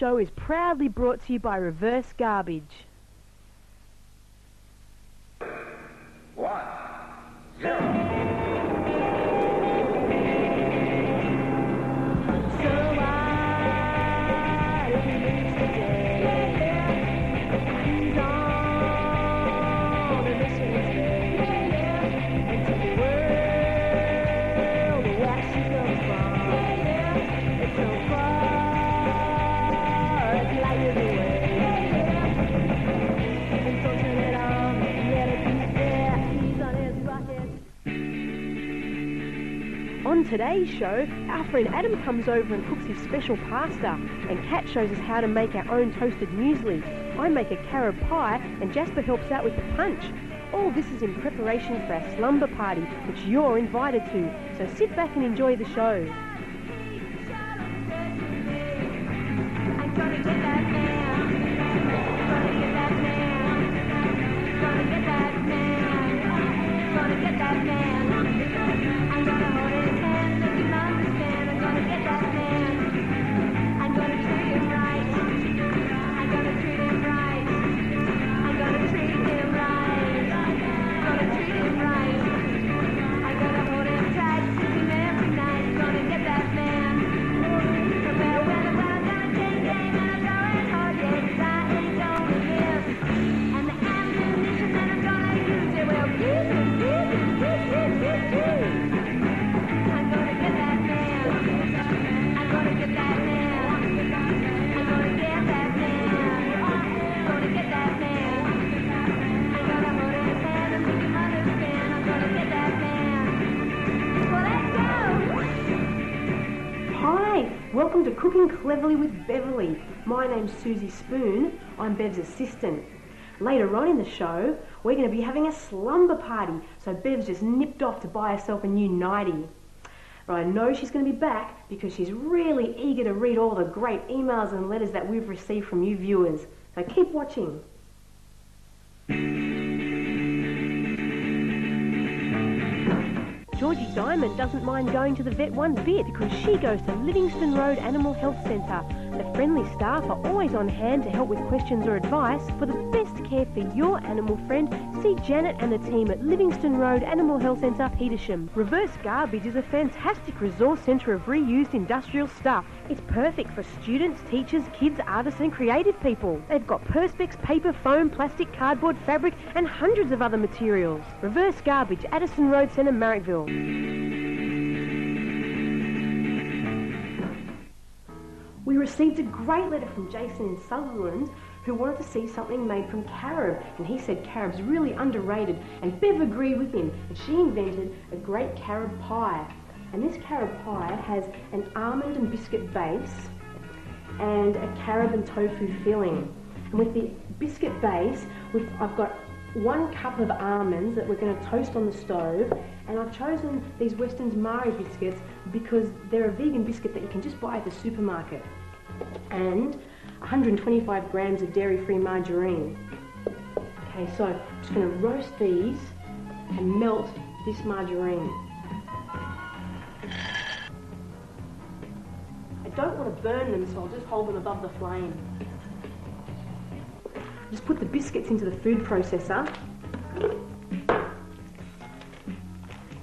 show is proudly brought to you by Reverse Garbage. 1, 0. On today's show, our friend Adam comes over and cooks his special pasta, and Kat shows us how to make our own toasted muesli. I make a carob pie, and Jasper helps out with the punch. All this is in preparation for our slumber party, which you're invited to, so sit back and enjoy the show. Welcome to Cooking Cleverly with Beverly. My name's Suzy Spoon. I'm Bev's assistant. Later on in the show, we're going to be having a slumber party, so Bev's just nipped off to buy herself a new nightie. But I know she's going to be back because she's really eager to read all the great emails and letters that we've received from you viewers. So keep watching. Georgie Diamond doesn't mind going to the vet one bit because she goes to Livingston Road Animal Health Centre. The friendly staff are always on hand to help with questions or advice. For the best care for your animal friend, see Janet and the team at Livingston Road Animal Health Centre, Petersham. Reverse Garbage is a fantastic resource centre of reused industrial stuff. It's perfect for students, teachers, kids, artists and creative people. They've got perspex, paper, foam, plastic, cardboard, fabric and hundreds of other materials. Reverse Garbage, Addison Road Centre, Marrickville. We received a great letter from Jason in Sutherland who wanted to see something made from carob, and he said carob's really underrated, and Bev agreed with him, and she invented a great carob pie. And this carob pie has an almond and biscuit base and a carob and tofu filling. And with the biscuit base, I've got 1 cup of almonds that we're going to toast on the stove, and I've chosen these Weston's Mari biscuits because they're a vegan biscuit that you can just buy at the supermarket, and 125 grams of dairy-free margarine. Okay, so I'm just going to roast these and melt this margarine. I don't want to burn them, so I'll just hold them above the flame. Just put the biscuits into the food processor.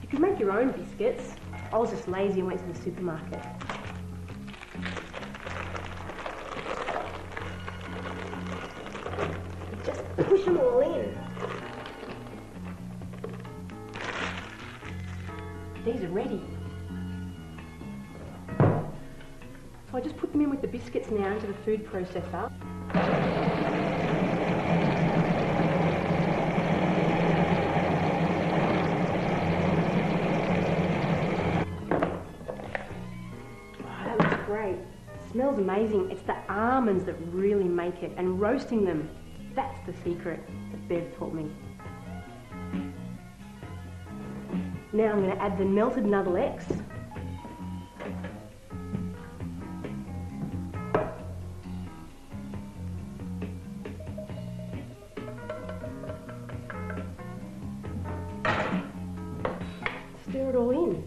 You can make your own biscuits. I was just lazy and went to the supermarket. Just push them all in. These are ready. So I just put them in with the biscuits now into the food processor. Great. It smells amazing. It's the almonds that really make it, and roasting them, that's the secret that Bev taught me. Now I'm going to add the melted Nuddlex. Stir it all in.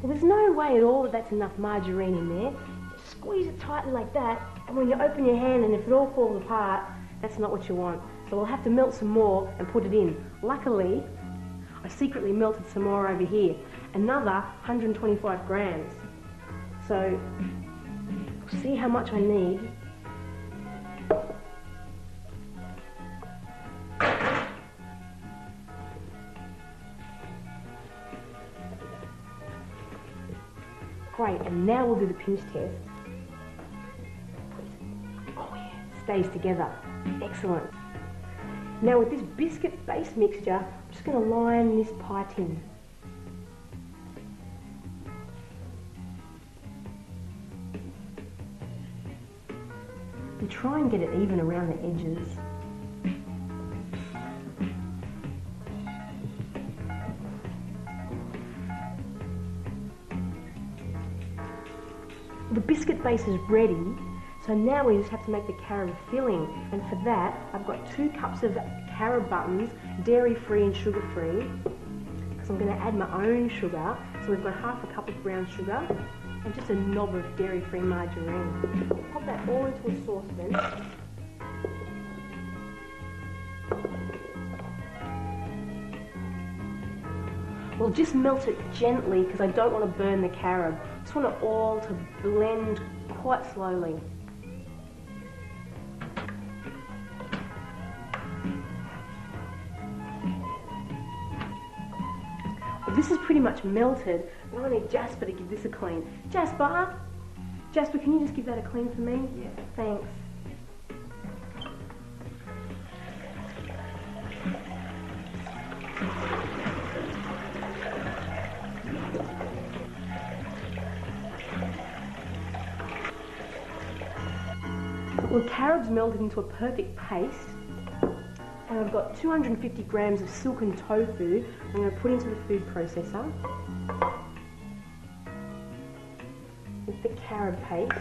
Well, there's no way at all that that's enough margarine in there. Just squeeze it tightly like that, and when you open your hand and if it all falls apart, that's not what you want. So we'll have to melt some more and put it in. Luckily, I secretly melted some more over here. Another 125 grams. So, see how much I need. Great, and now we'll do the pinch test. Oh yeah, stays together. Excellent. Now with this biscuit base mixture, I'm just going to line this pie tin. And try and get it even around the edges. The biscuit base is ready, so now we just have to make the carob filling, and for that I've got 2 cups of carob buttons, dairy-free and sugar-free, because I'm going to add my own sugar. So we've got half a cup of brown sugar and just a knob of dairy-free margarine. Pop that all into a saucepan. We'll just melt it gently because I don't want to burn the carob. I just want it all to blend quite slowly. Well, this is pretty much melted. I need Jasper to give this a clean. Jasper, can you just give that a clean for me? Yeah. Thanks. Well, carob's melted into a perfect paste, and I've got 250 grams of silken tofu I'm going to put into the food processor with the carob paste.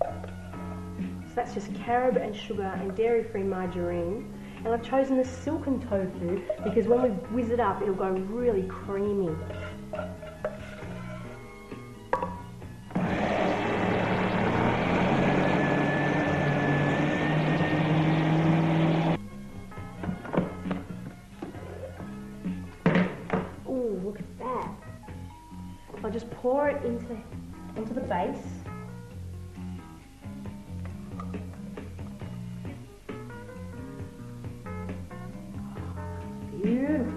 So that's just carob and sugar and dairy-free margarine, and I've chosen the silken tofu because when we whiz it up it'll go really creamy. Look at that. I'll just pour it onto the base. Beautiful.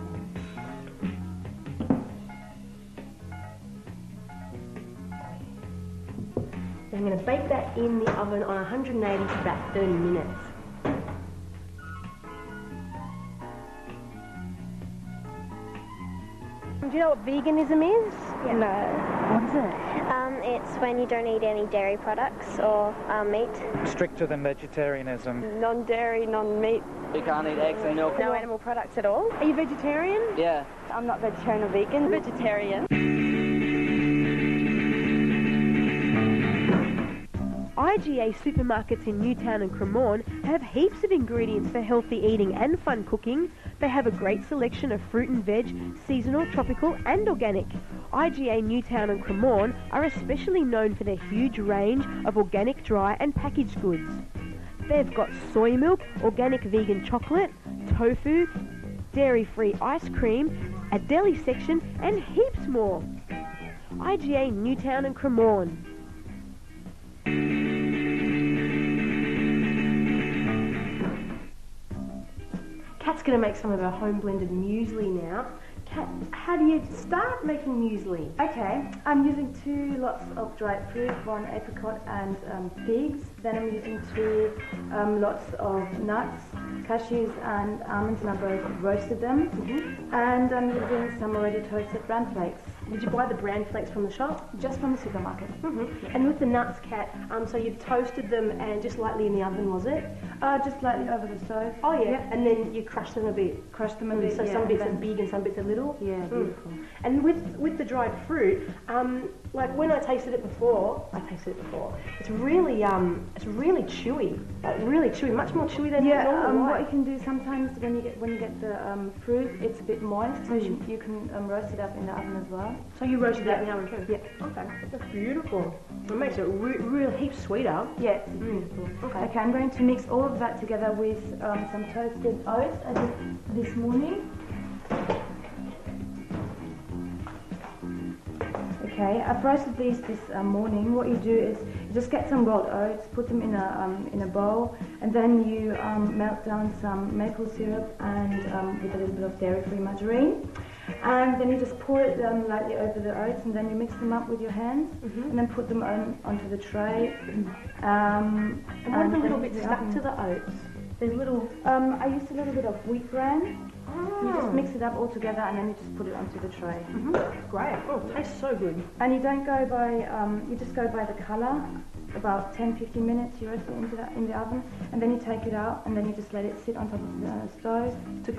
Then I'm going to bake that in the oven on 180 for about 30 minutes. Do you know what veganism is? Yeah. No. What is it? It's when you don't eat any dairy products or meat. Stricter than vegetarianism. Non-dairy, non-meat. You can't eat eggs and milk. No animal products at all. Are you vegetarian? Yeah. I'm not vegetarian or vegan. Vegetarian. IGA supermarkets in Newtown and Cremorne have heaps of ingredients for healthy eating and fun cooking. They have a great selection of fruit and veg, seasonal, tropical and organic. IGA Newtown and Cremorne are especially known for their huge range of organic dry and packaged goods. They've got soy milk, organic vegan chocolate, tofu, dairy-free ice cream, a deli section and heaps more. IGA Newtown and Cremorne. Kat's going to make some of her home blended muesli now. Kat, how do you start making muesli? Okay, I'm using 2 lots of dried fruit, 1 apricot and figs. Then I'm using 2 lots of nuts, cashews and almonds, and I both roasted them. And I'm using some already toasted bran flakes. Did you buy the bran flakes from the shop? Just from the supermarket. And with the nuts, Kat, so you've toasted them and just lightly in the oven, was it? Just slightly over the stove. Oh yeah, and then you crushed them a bit. Crushed them a bit, So yeah, some bits are big and some bits are little? Yeah, beautiful. And with the dried fruit, Like when I tasted it before, it's really chewy, much more chewy than normal. What you can do sometimes when you get the fruit, it's a bit moist, so you can roast it up in the oven as well. So you roasted that in the oven too? Yeah. Okay, that's beautiful. It makes it real heap sweeter. Yeah, it's beautiful. Okay, I'm going to mix all of that together with some toasted oats I did this morning. Okay, I've roasted these this morning. What you do is you just get some rolled oats, put them in a bowl, and then you melt down some maple syrup and with a little bit of dairy-free margarine. And then you just pour it lightly over the oats, and then you mix them up with your hands, and then put them onto the tray. And what are the little bits stuck to the oats? There's little... I used a little bit of wheat bran. You just mix it up all together, and then you just put it onto the tray. Great. Oh, it tastes so good. And you don't go by, you just go by the colour. About 10-15 minutes you roast it in the oven, and then you take it out, and then you just let it sit on top of the stove to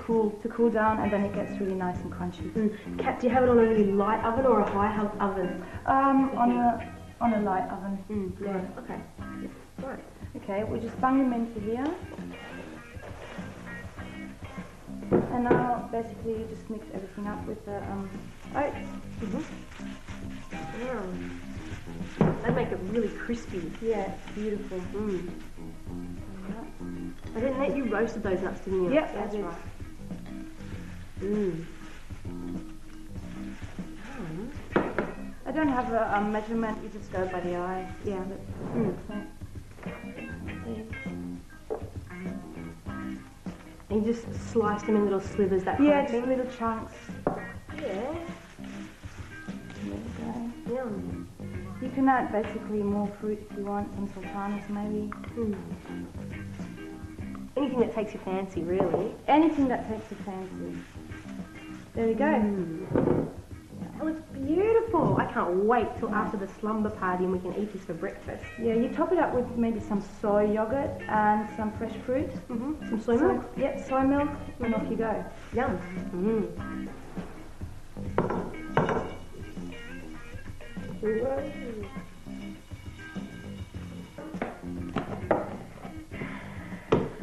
cool down, and then it gets really nice and crunchy. Kat, do you have it on a really light oven or a high oven? On a light oven. Yeah. Okay. Right. Okay, we'll just bung them into here. And now basically you just mix everything up with the oats. Yeah. They make it really crispy. Yeah, it's beautiful. I didn't let you roasted those nuts, didn't you? Yep, that's I did. Right. I don't have a measurement, you just go by the eye. Yeah. And you just slice them in little slivers, that kind of thing? Just little chunks. Yeah. There we go. Yum. You can add basically more fruit if you want, some sultanas maybe. Anything that takes your fancy, really. Anything that takes your fancy. There we go. Oh, it's beautiful. I can't wait till after the slumber party and we can eat this for breakfast. Yeah, you top it up with maybe some soy yogurt and some fresh fruit. Some soy milk? Yep, soy milk, and off you go. Yum.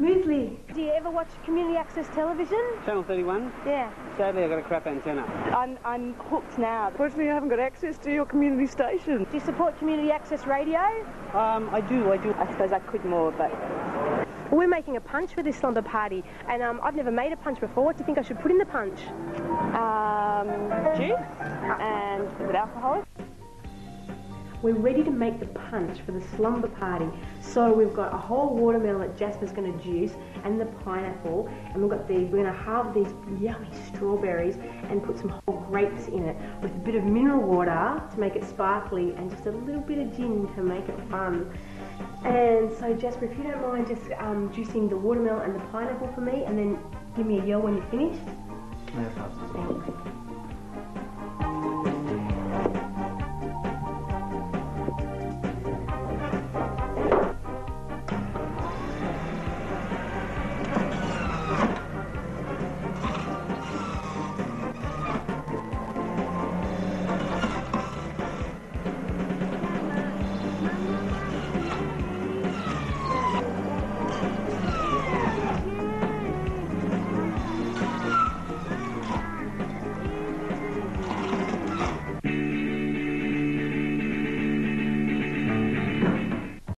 Muesli. Do you ever watch community access television? Channel 31? Yeah. Sadly, I've got a crap antenna. I'm hooked now. Unfortunately, I haven't got access to your community station. Do you support community access radio? I do. I suppose I could more, but... Well, we're making a punch for this slumber party, and I've never made a punch before. What do you think I should put in the punch? Juice and is it alcoholic? We're ready to make the punch for the slumber party. So we've got a whole watermelon that Jasper's going to juice, and the pineapple, and we're going to halve these yummy strawberries and put some whole grapes in it with a bit of mineral water to make it sparkly and just a little bit of gin to make it fun. And so Jasper, if you don't mind just juicing the watermelon and the pineapple for me, and then give me a yell when you're finished. Yeah, that's Thanks.